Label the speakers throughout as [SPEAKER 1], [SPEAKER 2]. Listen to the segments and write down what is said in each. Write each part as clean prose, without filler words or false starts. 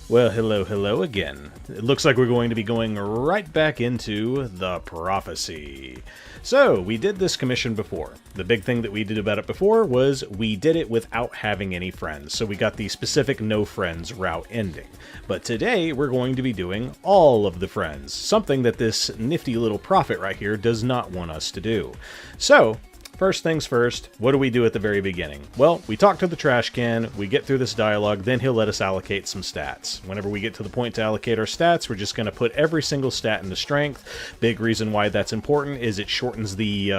[SPEAKER 1] Well, hello again. It looks like we're going to be going right back into the prophecy. So, we did this commission before. The big thing that we did about it before was we did it without having any friends, so we got the specific no friends route ending. But today, we're going to be doing all of the friends, something that this nifty little prophet right here does not want us to do. So, first things first, what do we do at the very beginning? Well, we talk to the trash can, we get through this dialogue, then he'll let us allocate some stats. Whenever we get to the point to allocate our stats, we're just going to put every single stat into strength. Big reason why that's important is it shortens the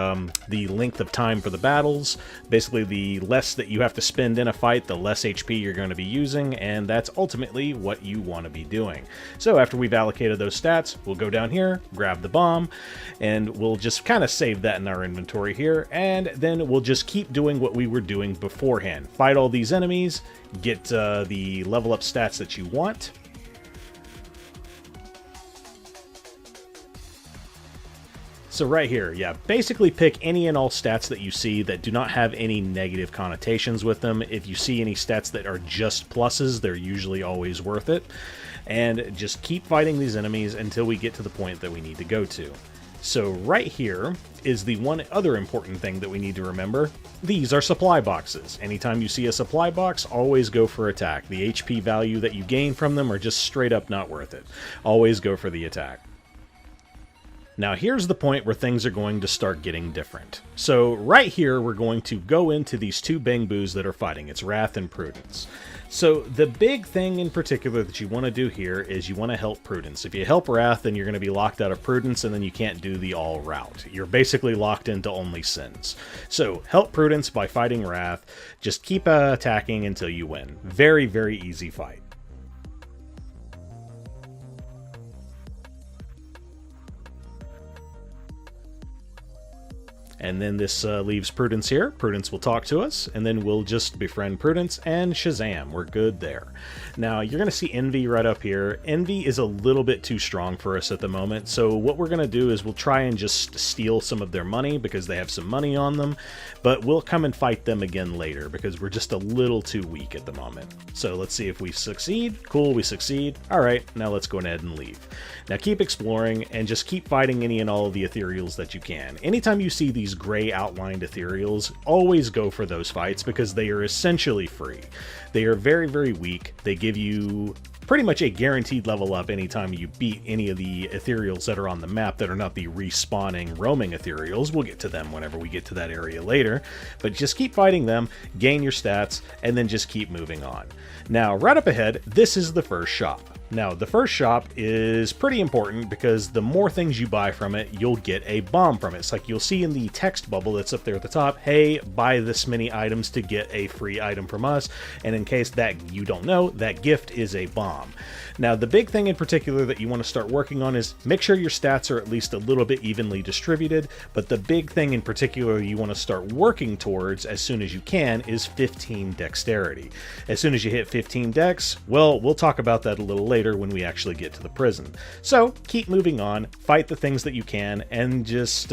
[SPEAKER 1] length of time for the battles. Basically, the less that you have to spend in a fight, the less HP you're going to be using, and that's ultimately what you want to be doing. So after we've allocated those stats, we'll go down here, grab the bomb, and we'll just kind of save that in our inventory here, and then we'll just keep doing what we were doing beforehand. Fight all these enemies, get the level up stats that you want. So right here, yeah, basically pick any and all stats that you see that do not have any negative connotations with them. If you see any stats that are just pluses, they're usually always worth it. And just keep fighting these enemies until we get to the point that we need to go to. So right here is the one other important thing that we need to remember. These are supply boxes. Anytime you see a supply box, always go for attack. The HP value that you gain from them are just straight up not worth it. Always go for the attack. Now here's the point where things are going to start getting different. So right here we're going to go into these two Bangboos that are fighting. It's Wrath and Prudence. So the big thing in particular that you want to do here is you want to help Prudence. If you help Wrath, then you're going to be locked out of Prudence, and then you can't do the all route. You're basically locked into only sins. So help Prudence by fighting Wrath. Just keep attacking until you win. Very, very easy fight. And then this leaves Prudence here. Prudence will talk to us, and then we'll just befriend Prudence, and Shazam, we're good there. Now, you're going to see Envy right up here. Envy is a little bit too strong for us at the moment, so what we're going to do is we'll try and just steal some of their money, because they have some money on them, but we'll come and fight them again later, because we're just a little too weak at the moment. So let's see if we succeed. Cool, we succeed. Alright, now let's go ahead and leave. Now keep exploring, and just keep fighting any and all of the Ethereals that you can. Anytime you see these gray outlined Ethereals, always go for those fights because they are essentially free. They are very, very weak. They give you pretty much a guaranteed level up anytime you beat any of the Ethereals that are on the map that are not the respawning roaming Ethereals. We'll get to them whenever we get to that area later, but just keep fighting them, gain your stats, and then just keep moving on. Now, right up ahead, this is the first shop. Now, the first shop is pretty important because the more things you buy from it, you'll get a bomb from it. It's like you'll see in the text bubble that's up there at the top, hey, buy this many items to get a free item from us. And in case that you don't know, that gift is a bomb. Now, the big thing in particular that you want to start working on is make sure your stats are at least a little bit evenly distributed. But the big thing in particular you want to start working towards as soon as you can is 15 dexterity. As soon as you hit 15 dex, well, we'll talk about that a little later when we actually get to the prison. So keep moving on, fight the things that you can, and just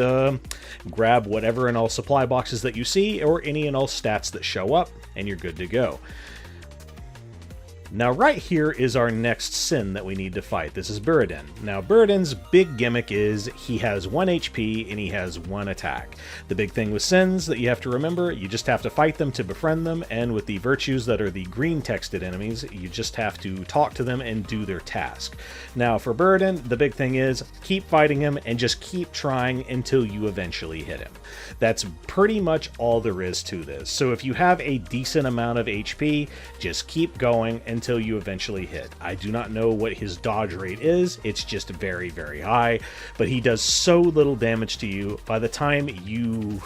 [SPEAKER 1] grab whatever and all supply boxes that you see or any and all stats that show up, and you're good to go. Now right here is our next sin that we need to fight. This is Buridan. Now Buridan's big gimmick is he has 1 HP and he has 1 attack. The big thing with sins that you have to remember, you just have to fight them to befriend them, and with the virtues that are the green texted enemies, you just have to talk to them and do their task. Now for Buridan, the big thing is keep fighting him and just keep trying until you eventually hit him. That's pretty much all there is to this. So if you have a decent amount of HP, just keep going until you eventually hit. I do not know what his dodge rate is. It's just very, very high, but he does so little damage to you. By the time you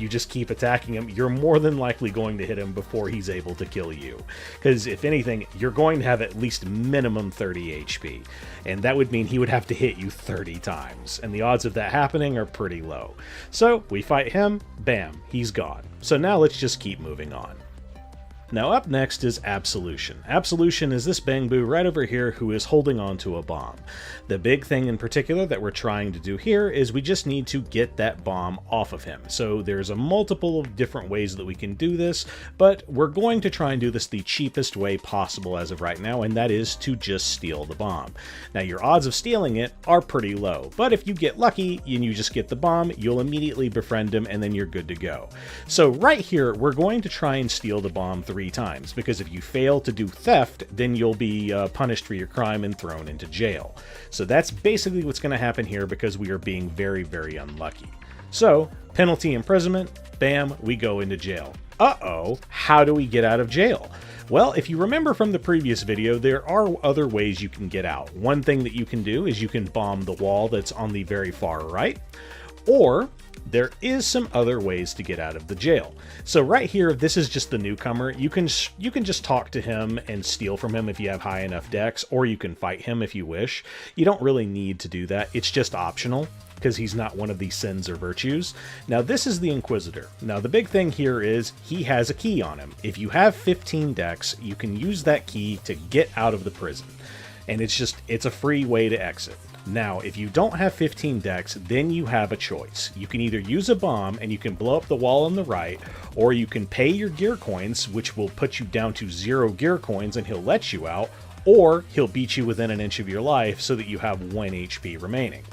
[SPEAKER 1] just keep attacking him, you're more than likely going to hit him before he's able to kill you. Because if anything, you're going to have at least minimum 30 HP, and that would mean he would have to hit you 30 times, and the odds of that happening are pretty low. So we fight him, bam, he's gone. So now let's just keep moving on. Now up next is Absolution. Absolution is this bangboo right over here who is holding on to a bomb. The big thing in particular that we're trying to do here is we just need to get that bomb off of him. So there's a multiple of different ways that we can do this, but we're going to try and do this the cheapest way possible as of right now, and that is to just steal the bomb. Now your odds of stealing it are pretty low, but if you get lucky and you just get the bomb, you'll immediately befriend him and then you're good to go. So right here, we're going to try and steal the bomb 3 times, because if you fail to do theft, then you'll be punished for your crime and thrown into jail. So that's basically what's going to happen here, because we are being very, very unlucky. So, penalty imprisonment, bam, we go into jail. Uh-oh, how do we get out of jail? Well, if you remember from the previous video, there are other ways you can get out. One thing that you can do is you can bomb the wall that's on the very far right, or there is some other ways to get out of the jail. So right here, this is just the newcomer. You can just talk to him and steal from him if you have high enough dex, or you can fight him if you wish. You don't really need to do that. It's just optional, because he's not one of the sins or virtues. Now this is the Inquisitor. Now the big thing here is he has a key on him. If you have 15 dex, you can use that key to get out of the prison. And it's a free way to exit. Now, if you don't have 15 dex, then you have a choice. You can either use a bomb and you can blow up the wall on the right, or you can pay your gear coins, which will put you down to 0 gear coins and he'll let you out, or he'll beat you within an inch of your life so that you have 1 HP remaining.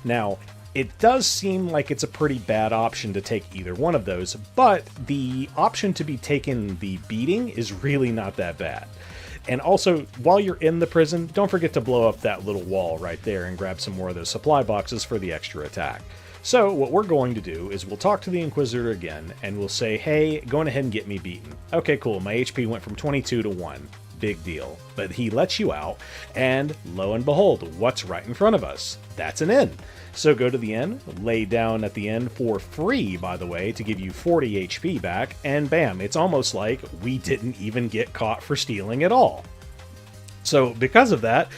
[SPEAKER 1] Now, it does seem like it's a pretty bad option to take either one of those, but the option to be taken the beating is really not that bad. And also, while you're in the prison, don't forget to blow up that little wall right there and grab some more of those supply boxes for the extra attack. So what we're going to do is we'll talk to the Inquisitor again, and we'll say, hey, go ahead and get me beaten. Okay, cool, my HP went from 22 to 1. Big deal. But he lets you out, and lo and behold, what's right in front of us? That's an inn. So go to the inn, lay down at the inn for free, by the way, to give you 40 HP back, and bam, it's almost like we didn't even get caught for stealing at all. So because of that,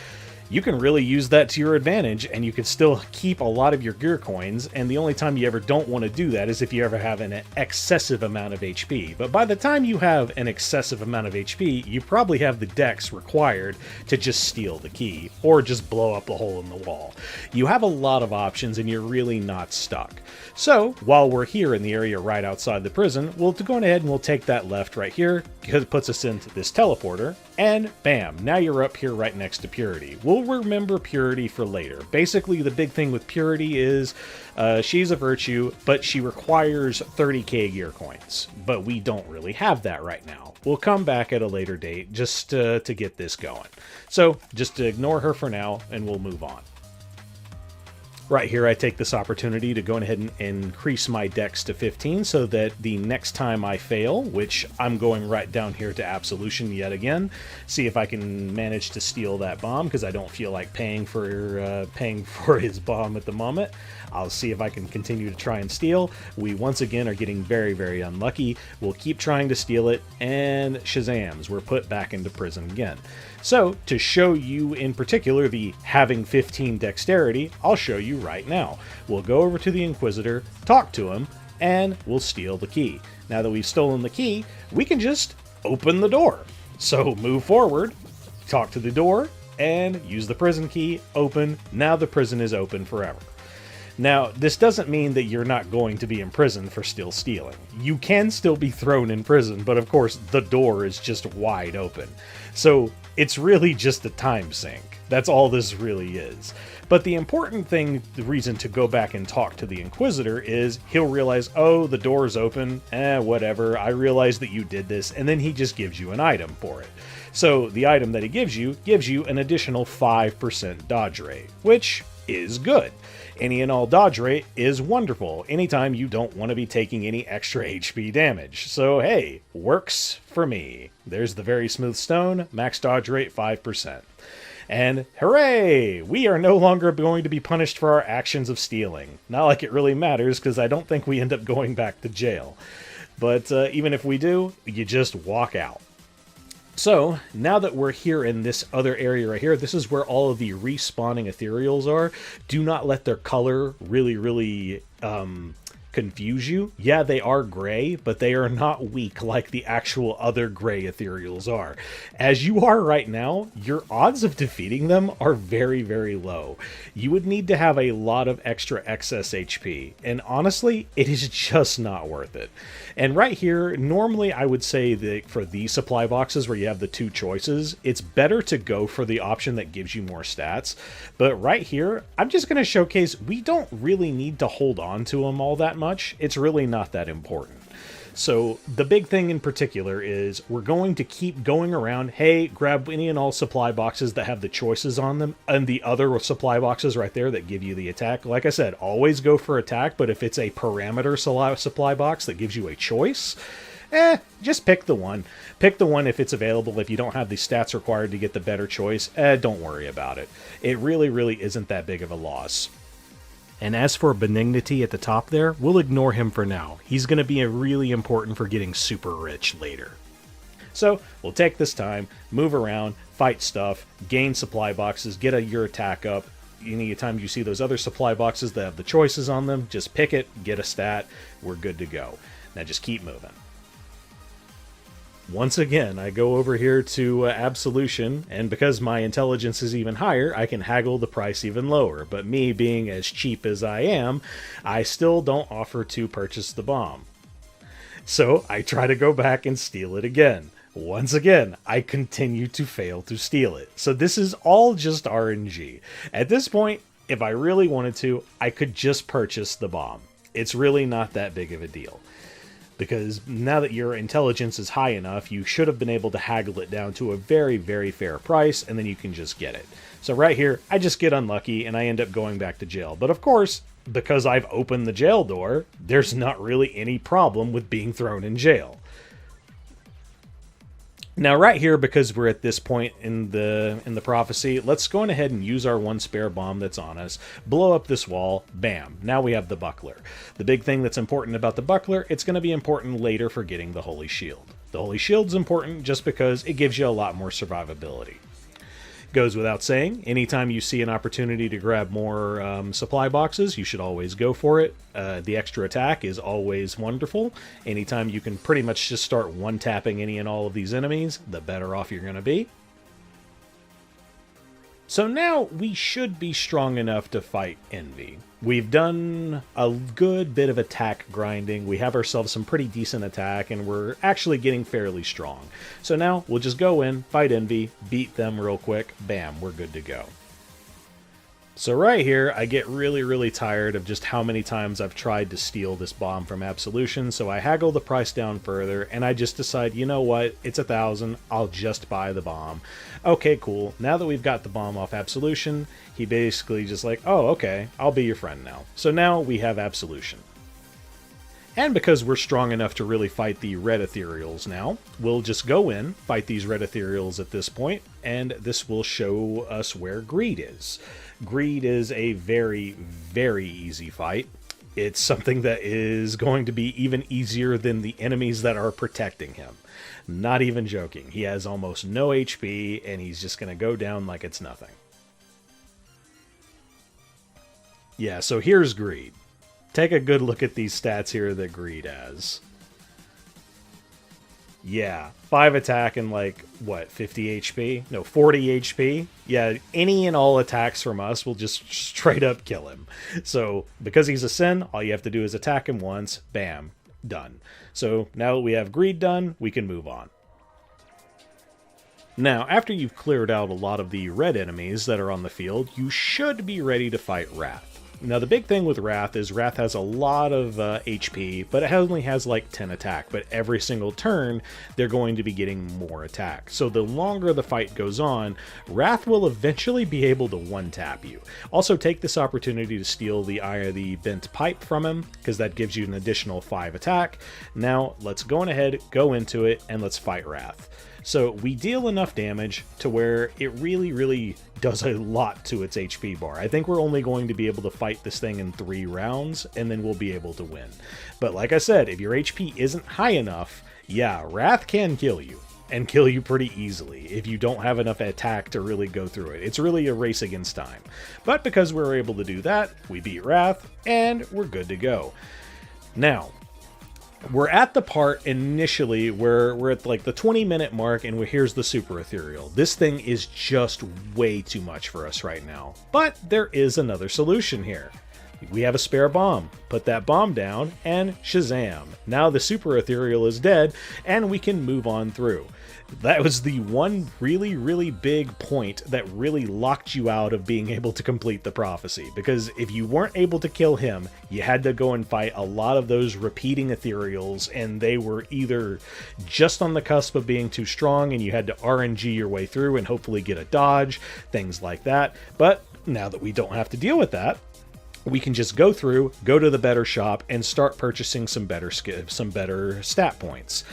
[SPEAKER 1] you can really use that to your advantage, and you can still keep a lot of your gear coins, and the only time you ever don't want to do that is if you ever have an excessive amount of HP. But by the time you have an excessive amount of HP, you probably have the dex required to just steal the key, or just blow up the hole in the wall. You have a lot of options, and you're really not stuck. So, while we're here in the area right outside the prison, we'll go ahead and we'll take that left right here, because it puts us into this teleporter, and bam, now you're up here right next to Purity. We'll remember Purity for later. Basically, the big thing with Purity is she's a virtue, but she requires 30k gear coins. But we don't really have that right now. We'll come back at a later date just to get this going. So just ignore her for now, and we'll move on. Right here, I take this opportunity to go ahead and increase my dex to 15 so that the next time I fail, which I'm going right down here to Absolution yet again, see if I can manage to steal that bomb, because I don't feel like paying for his bomb at the moment. I'll see if I can continue to try and steal. We once again are getting very, very unlucky. We'll keep trying to steal it, and shazams, we're put back into prison again. So, to show you in particular the having 15 dexterity, I'll show you right now. We'll go over to the Inquisitor, talk to him, and we'll steal the key. Now that we've stolen the key, we can just open the door. So move forward, talk to the door, and use the prison key, open. Now the prison is open forever. Now, this doesn't mean that you're not going to be imprisoned for still stealing. You can still be thrown in prison, but of course the door is just wide open. So it's really just a time sink. That's all this really is. But the important thing, the reason to go back and talk to the Inquisitor is he'll realize, oh, the door's open, whatever, I realize that you did this, and then he just gives you an item for it. So the item that he gives you an additional 5% dodge rate, which is good. Any and all dodge rate is wonderful anytime you don't want to be taking any extra HP damage. So hey, works for me. There's the very smooth stone, max dodge rate 5%. And hooray! We are no longer going to be punished for our actions of stealing. Not like it really matters, because I don't think we end up going back to jail. But even if we do, you just walk out. So, now that we're here in this other area right here, this is where all of the respawning Ethereals are. Do not let their color really confuse you. Yeah, they are gray, but they are not weak like the actual other gray Ethereals are. As you are right now, your odds of defeating them are very, very low. You would need to have a lot of extra excess HP, and honestly, it is just not worth it. And right here, normally I would say that for these supply boxes where you have the two choices, it's better to go for the option that gives you more stats. But right here, I'm just going to showcase we don't really need to hold on to them all that much. It's really not that important. So the big thing in particular is we're going to keep going around. Hey, grab any and all supply boxes that have the choices on them, and the other supply boxes right there that give you the attack. Like I said, always go for attack, but if it's a parameter supply box that gives you a choice, just pick the one. Pick the one if it's available. If you don't have the stats required to get the better choice, don't worry about it. It really isn't that big of a loss. And as for Benignity at the top there, we'll ignore him for now. He's going to be really important for getting super rich later. So we'll take this time, move around, fight stuff, gain supply boxes, get your attack up. Anytime you see those other supply boxes that have the choices on them, just pick it, get a stat, we're good to go. Now just keep moving. Once again, I go over here to Absolution, and because my intelligence is even higher, I can haggle the price even lower. But me being as cheap as I am, I still don't offer to purchase the bomb. So I try to go back and steal it again. Once again, I continue to fail to steal it. So this is all just RNG. At this point, if I really wanted to, I could just purchase the bomb. It's really not that big of a deal. Because now that your intelligence is high enough, you should have been able to haggle it down to a very fair price, and then you can just get it. So right here, I just get unlucky, and I end up going back to jail. But of course, because I've opened the jail door, there's not really any problem with being thrown in jail. Now right here, because we're at this point in the prophecy, let's go on ahead and use our one spare bomb that's on us, blow up this wall, bam, now we have the buckler. The big thing that's important about the buckler, it's going to be important later for getting the holy shield. The holy shield's important just because it gives you a lot more survivability. Goes without saying, anytime you see an opportunity to grab more supply boxes, you should always go for it. The extra attack is always wonderful. Anytime you can pretty much just start one-tapping any and all of these enemies, the better off you're going to be. So now we should be strong enough to fight Envy. We've done a good bit of attack grinding, we have ourselves some pretty decent attack, and we're actually getting fairly strong. So now we'll just go in, fight Envy, beat them real quick, bam, we're good to go. So right here, I get really tired of just how many times I've tried to steal this bomb from Absolution, so I haggle the price down further, and I just decide, you know what, it's 1,000, I'll just buy the bomb. Okay, cool, now that we've got the bomb off Absolution, he basically just like, oh, okay, I'll be your friend now. So now we have Absolution. And because we're strong enough to really fight the red Ethereals now, we'll just go in, fight these red Ethereals at this point, and this will show us where Greed is. Greed is a very easy fight. It's something that is going to be even easier than the enemies that are protecting him. Not even joking. He has almost no HP, and he's just going to go down like it's nothing. Yeah, so here's Greed. Take a good look at these stats here that Greed has. Yeah, 5 attack and like, what, 50 HP? No, 40 HP? Yeah, any and all attacks from us will just straight up kill him. So, because he's a Sin, all you have to do is attack him once, bam, done. So, now that we have Greed done, we can move on. Now, after you've cleared out a lot of the red enemies that are on the field, you should be ready to fight Wrath. Now, the big thing with Wrath is Wrath has a lot of HP, but it only has like 10 attack. But every single turn, they're going to be getting more attack. So the longer the fight goes on, Wrath will eventually be able to one-tap you. Also, take this opportunity to steal the bent pipe from him, because that gives you an additional 5 attack. Now, let's go on ahead, go into it, and let's fight Wrath. So we deal enough damage to where it really does a lot to its HP bar. I think we're only going to be able to fight this thing in 3 rounds, and then we'll be able to win. But like I said, if your HP isn't high enough, yeah, Wrath can kill you, and kill you pretty easily if you don't have enough attack to really go through it. It's really a race against time. But because we were able to do that, we beat Wrath, and we're good to go. Now, we're at the part initially where we're at like the 20-minute mark and here's the super ethereal. This thing is just way too much for us right now. But there is another solution here. We have a spare bomb. Put that bomb down and shazam. Now the super ethereal is dead and we can move on through. That was the one really, really big point that really locked you out of being able to complete the prophecy. Because if you weren't able to kill him, you had to go and fight a lot of those repeating ethereals, and they were either just on the cusp of being too strong and you had to RNG your way through and hopefully get a dodge, things like that. But now that we don't have to deal with that, we can just go through, go to the better shop, and start purchasing some better stat points.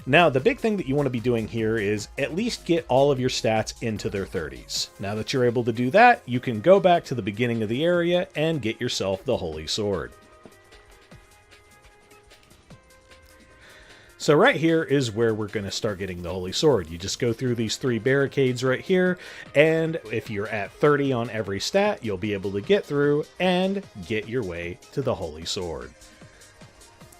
[SPEAKER 1] Now, the big thing that you want to be doing here is at least get all of your stats into their 30s. Now that you're able to do that, you can go back to the beginning of the area and get yourself the Holy Sword. So right here is where we're going to start getting the Holy Sword. You just go through these 3 barricades right here, and if you're at 30 on every stat, you'll be able to get through and get your way to the Holy Sword.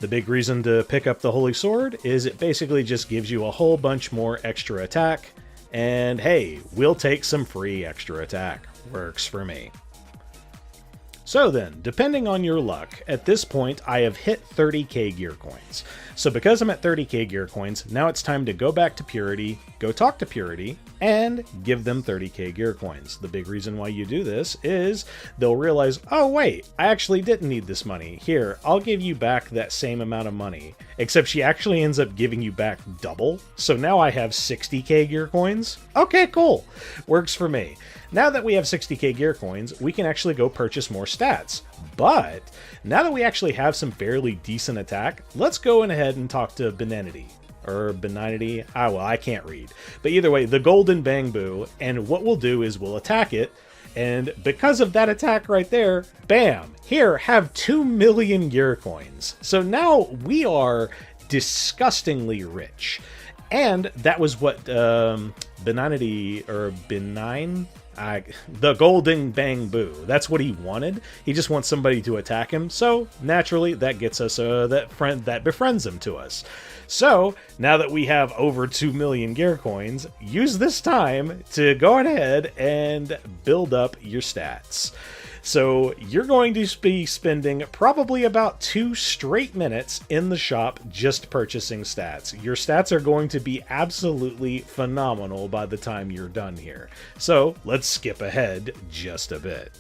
[SPEAKER 1] The big reason to pick up the Holy Sword is it basically just gives you a whole bunch more extra attack, and hey, we'll take some free extra attack. Works for me. So then, depending on your luck, at this point I have hit 30k gear coins. So because I'm at 30k gear coins, now it's time to go back to Purity, go talk to Purity, and give them 30k gear coins. The big reason why you do this is they'll realize, oh wait, I actually didn't need this money. Here, I'll give you back that same amount of money. Except she actually ends up giving you back double. So now I have 60k gear coins. Okay, cool. Works for me. Now that we have 60k gear coins, we can actually go purchase more stats. But now that we actually have some fairly decent attack, let's go ahead and talk to Benignity. Or Benignity. Well, I can't read. But either way, the golden bamboo, and what we'll do is we'll attack it, and because of that attack right there, bam! Here, have 2 million gear coins. So now we are disgustingly rich. And that was what Benignity, or Benign? The golden bamboo. That's what he wanted. He just wants somebody to attack him. So naturally, that gets us that befriends him to us. So now that we have over 2 million gear coins, use this time to go ahead and build up your stats. So you're going to be spending probably about 2 straight minutes in the shop just purchasing stats. Your stats are going to be absolutely phenomenal by the time you're done here. So let's skip ahead just a bit.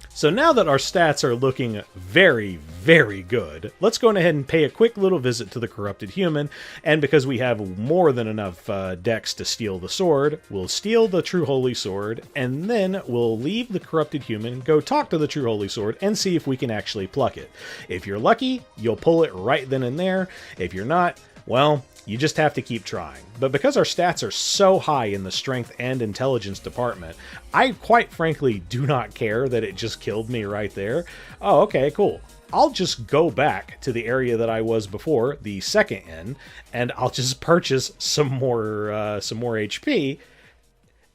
[SPEAKER 1] So now that our stats are looking very, very good, let's go ahead and pay a quick little visit to the Corrupted Human, and because we have more than enough dex to steal the sword, we'll steal the True Holy Sword, and then we'll leave the Corrupted Human, go talk to the True Holy Sword, and see if we can actually pluck it. If you're lucky, you'll pull it right then and there. If you're not, well, you just have to keep trying. But because our stats are so high in the strength and intelligence department, I quite frankly do not care that it just killed me right there. Oh, okay, cool. I'll just go back to the area that I was before, the second inn, and I'll just purchase some more HP,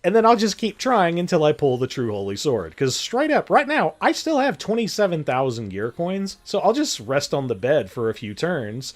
[SPEAKER 1] and then I'll just keep trying until I pull the True Holy Sword. Because straight up, right now, I still have 27,000 gear coins, so I'll just rest on the bed for a few turns,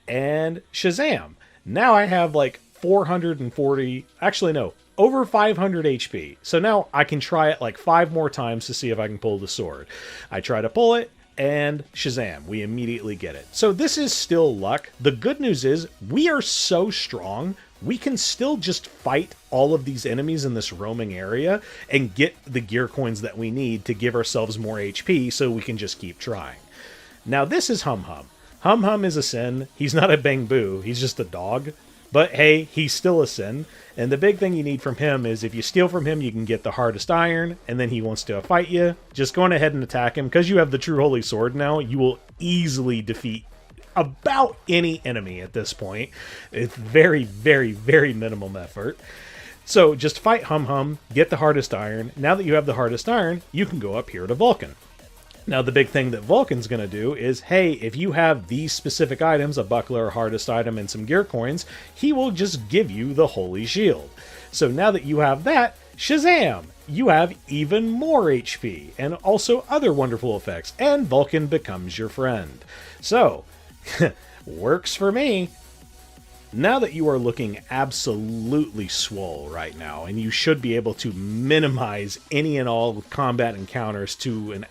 [SPEAKER 1] and shazam! Now I have like 440, actually no, over 500 HP. So now I can try it like 5 more times to see if I can pull the sword. I try to pull it, and shazam, we immediately get it. So this is still luck. The good news is we are so strong, we can still just fight all of these enemies in this roaming area and get the gear coins that we need to give ourselves more HP so we can just keep trying. Now this is Humhum. Humhum is a sin. He's not a bamboo, he's just a dog. But hey, he's still a sin. And the big thing you need from him is if you steal from him, you can get the hardest iron, and then he wants to fight you. Just go on ahead and attack him. Because you have the True Holy Sword now, you will easily defeat about any enemy at this point. It's very, very, very minimum effort. So just fight Humhum, get the hardest iron. Now that you have the hardest iron, you can go up here to Vulcan. Now, the big thing that Vulcan's going to do is, hey, if you have these specific items, a buckler, a hardest item, and some gear coins, he will just give you the Holy Shield. So now that you have that, Shazam! You have even more HP, and also other wonderful effects, and Vulcan becomes your friend. So, works for me. Now that you are looking absolutely swole right now, and you should be able to minimize any and all combat encounters to an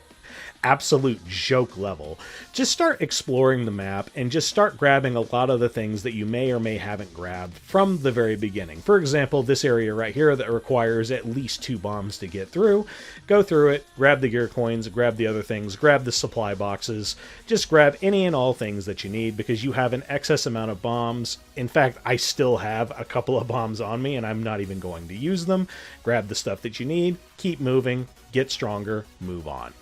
[SPEAKER 1] absolute joke level, just start exploring the map and just start grabbing a lot of the things that you may or may haven't grabbed from the very beginning. For example, this area right here that requires at least 2 bombs to get through. Go through it, grab the gear coins, grab the other things, grab the supply boxes, just grab any and all things that you need because you have an excess amount of bombs. In fact, I still have a couple of bombs on me and I'm not even going to use them. Grab the stuff that you need, keep moving, get stronger, move on.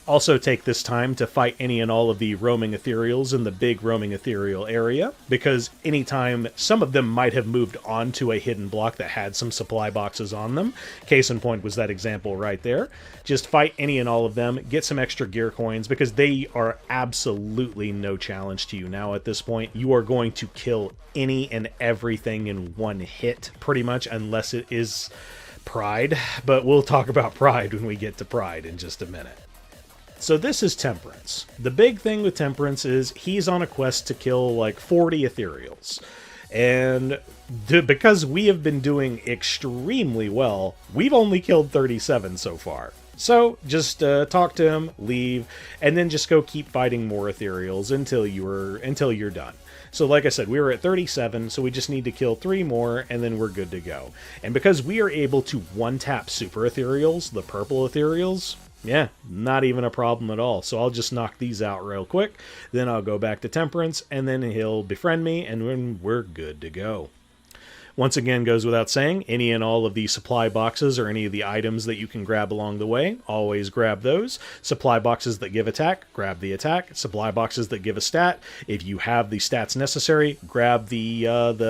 [SPEAKER 1] Also take this time to fight any and all of the roaming ethereals in the big roaming ethereal area, because anytime some of them might have moved onto a hidden block that had some supply boxes on them, case in point was that example right there, just fight any and all of them, get some extra gear coins, because they are absolutely no challenge to you now at this point. You are going to kill any and everything in one hit, pretty much, unless it is Pride, but we'll talk about Pride when we get to Pride in just a minute. So this is Temperance. The big thing with Temperance is he's on a quest to kill like 40 Ethereals. And because we have been doing extremely well, we've only killed 37 so far. So just talk to him, leave, and then just go keep fighting more Ethereals until you're done. So like I said, we were at 37, so we just need to kill 3 more, and then we're good to go. And because we are able to one-tap Super Ethereals, the purple Ethereals, yeah, not even a problem at all. So I'll just knock these out real quick, then I'll go back to Temperance, and then he'll befriend me, and then we're good to go. Once again, goes without saying, any and all of the supply boxes or any of the items that you can grab along the way, always grab those. Supply boxes that give attack, grab the attack. Supply boxes that give a stat, if you have the stats necessary, grab the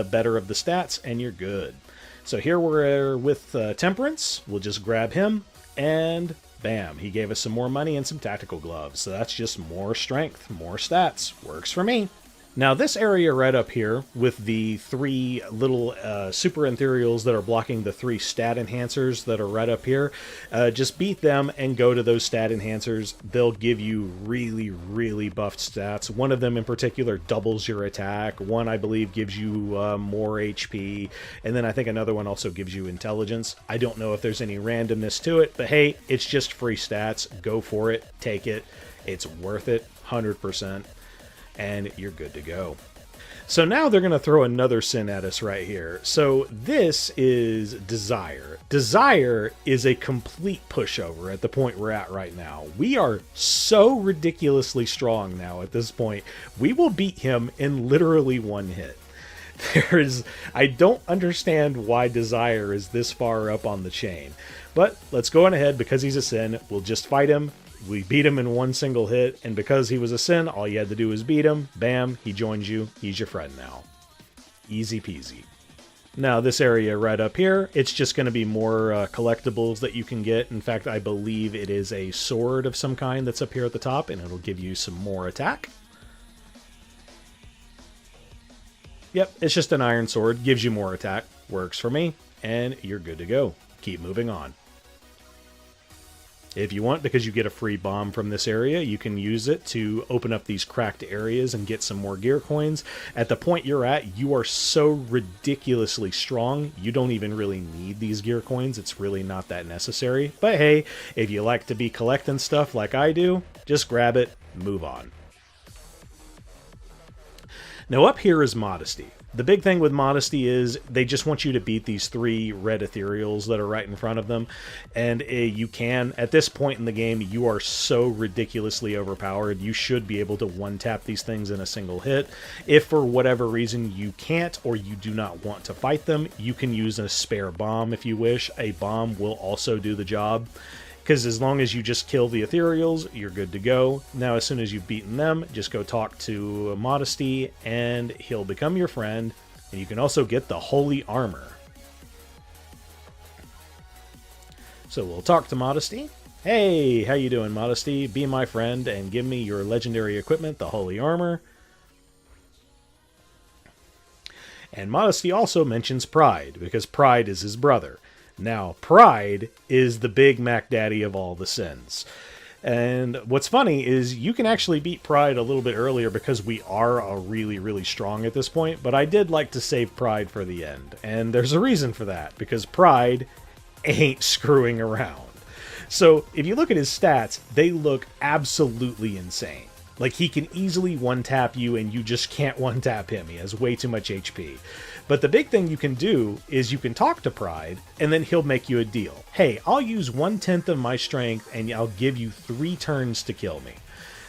[SPEAKER 1] better of the stats, and you're good. So here we're with Temperance. We'll just grab him, and bam, he gave us some more money and some tactical gloves. So that's just more strength, more stats. Works for me. Now this area right up here with the 3 little super ethereals that are blocking the 3 stat enhancers that are right up here, just beat them and go to those stat enhancers. They'll give you really, really buffed stats. One of them in particular doubles your attack. One, I believe, gives you more HP. And then I think another one also gives you intelligence. I don't know if there's any randomness to it, but hey, it's just free stats. Go for it. Take it. It's worth it. 100%. And you're good to go. So now they're going to throw another sin at us right here. So this is Desire. Desire is a complete pushover at the point we're at right now. We are so ridiculously strong now at this point. We will beat him in literally one hit. I don't understand why Desire is this far up on the chain. But let's go on ahead, because he's a sin. We'll just fight him. We beat him in one single hit, and because he was a sin, all you had to do was beat him. Bam, he joins you. He's your friend now. Easy peasy. Now this area right up here, it's just going to be more collectibles that you can get. In fact, I believe it is a sword of some kind that's up here at the top, and it'll give you some more attack. Yep, it's just an iron sword. Gives you more attack. Works for me, and you're good to go. Keep moving on. If you want, because you get a free bomb from this area, you can use it to open up these cracked areas and get some more gear coins. At the point you're at, you are so ridiculously strong, you don't even really need these gear coins. It's really not that necessary. But hey, if you like to be collecting stuff like I do, just grab it, move on. Now up here is Modesty. The big thing with Modesty is they just want you to beat these 3 red ethereals that are right in front of them. And you can, at this point in the game, you are so ridiculously overpowered. You should be able to one-tap these things in a single hit. If for whatever reason you can't, or you do not want to fight them, you can use a spare bomb if you wish. A bomb will also do the job, because as long as you just kill the ethereals, you're good to go. Now, as soon as you've beaten them, just go talk to Modesty, and he'll become your friend. And you can also get the Holy Armor. So we'll talk to Modesty. Hey, how you doing, Modesty? Be my friend and give me your legendary equipment, the Holy Armor. And Modesty also mentions Pride, because Pride is his brother. Now, pride is the big Mac Daddy of all the sins. And what's funny is you can actually beat pride a little bit earlier because we are really, really strong at this point, but I did like to save pride for the end. And there's a reason for that, because pride ain't screwing around. So if you look at his stats, they look absolutely insane. Like, he can easily one-tap you, and you just can't one-tap him. He has way too much HP. But the big thing you can do is you can talk to Pride, and then he'll make you a deal. Hey, I'll use 1/10 of my strength, and I'll give you 3 turns to kill me.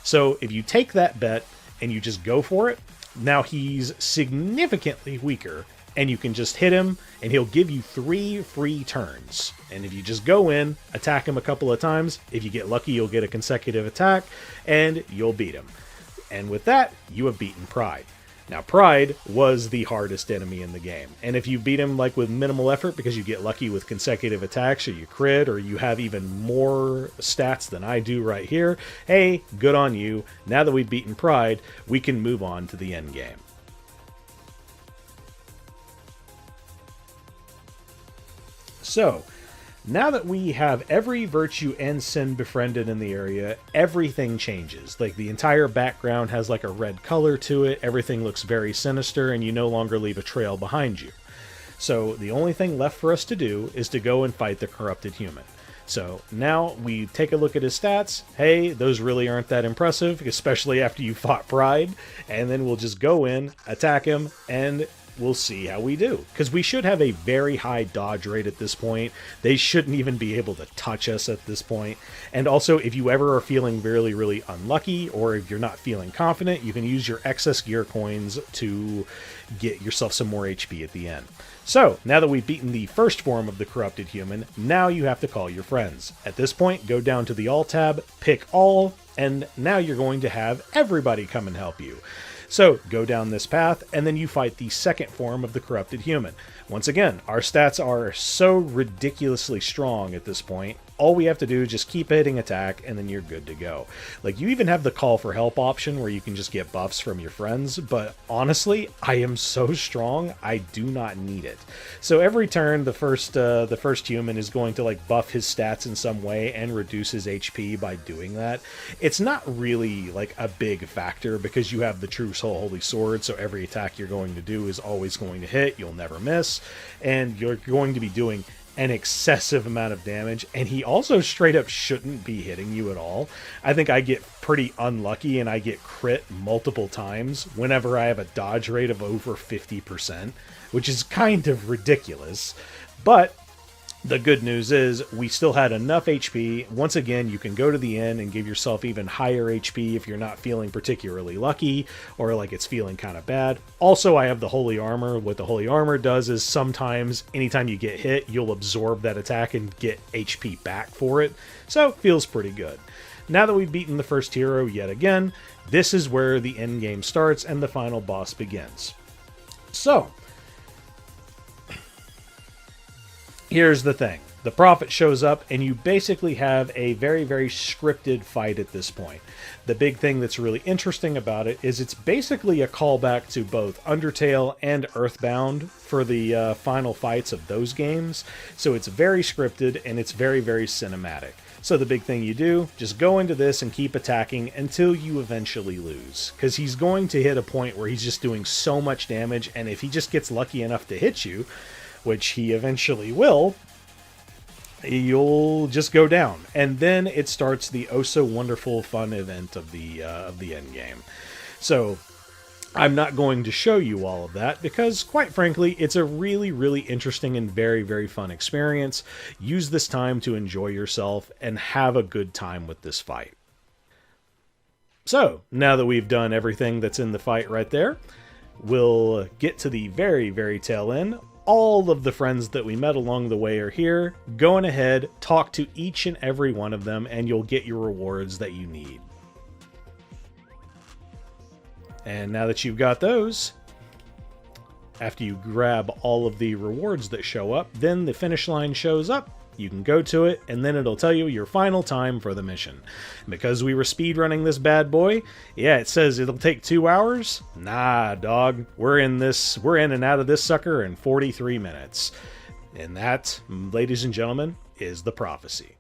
[SPEAKER 1] So if you take that bet, and you just go for it, now he's significantly weaker, and you can just hit him, and he'll give you 3 free turns. And if you just go in, attack him a couple of times, if you get lucky, you'll get a consecutive attack, and you'll beat him. And with that, you have beaten Pride. Now, Pride was the hardest enemy in the game, and if you beat him like with minimal effort because you get lucky with consecutive attacks, or you crit, or you have even more stats than I do right here, hey, good on you. Now that we've beaten Pride, we can move on to the end game. So, now that we have every virtue and sin befriended in the area, everything changes. Like, the entire background has like a red color to it, everything looks very sinister, and you no longer leave a trail behind you. So the only thing left for us to do is to go and fight the corrupted human. So now we take a look at his stats. Hey, those really aren't that impressive, especially after you fought Pride. And then we'll just go in, attack him, and we'll see how we do. Because we should have a very high dodge rate at this point. They shouldn't even be able to touch us at this point. And also, if you ever are feeling really, really unlucky, or if you're not feeling confident, you can use your excess gear coins to get yourself some more HP at the end. So, now that we've beaten the first form of the corrupted human, now you have to call your friends. At this point, go down to the All tab, pick All, and now you're going to have everybody come and help you. So, go down this path, and then you fight the second form of the corrupted human. Once again, our stats are so ridiculously strong at this point, all we have to do is just keep hitting attack, and then you're good to go. Like, you even have the call for help option where you can just get buffs from your friends, but honestly, I am so strong, I do not need it. So every turn, the first human is going to like buff his stats in some way and reduce his HP by doing that. It's not really like a big factor because you have the true soul holy sword, so every attack you're going to do is always going to hit, you'll never miss, and you're going to be doing an excessive amount of damage, and he also straight up shouldn't be hitting you at all. I think I get pretty unlucky and I get crit multiple times whenever I have a dodge rate of over 50%, which is kind of ridiculous. But the good news is we still had enough HP. Once again, you can go to the end and give yourself even higher HP if you're not feeling particularly lucky or like it's feeling kind of bad. Also, I have the Holy Armor. What the Holy Armor does is sometimes anytime you get hit, you'll absorb that attack and get HP back for it. So it feels pretty good. Now that we've beaten the first hero yet again, this is where the end game starts and the final boss begins. So, here's the thing. The Prophet shows up, and you basically have a very, very scripted fight at this point. The big thing that's really interesting about it is it's basically a callback to both Undertale and Earthbound for the final fights of those games. So it's very scripted, and it's very, very cinematic. So the big thing you do, just go into this and keep attacking until you eventually lose. Because he's going to hit a point where he's just doing so much damage, and if he just gets lucky enough to hit you, which he eventually will, you'll just go down. And then it starts the oh-so-wonderful fun event of the end game. So, I'm not going to show you all of that because, quite frankly, it's a really, really interesting and very, very fun experience. Use this time to enjoy yourself and have a good time with this fight. So, now that we've done everything that's in the fight right there, we'll get to the very, very tail end. All of the friends that we met along the way are here. Go on ahead, talk to each and every one of them, and you'll get your rewards that you need. And now that you've got those, after you grab all of the rewards that show up, then the finish line shows up. You can go to it, and then it'll tell you your final time for the mission. Because we were speedrunning this bad boy, yeah, it says it'll take 2 hours. Nah, dog. We're in and out of this sucker in 43 minutes. And that, ladies and gentlemen, is the prophecy.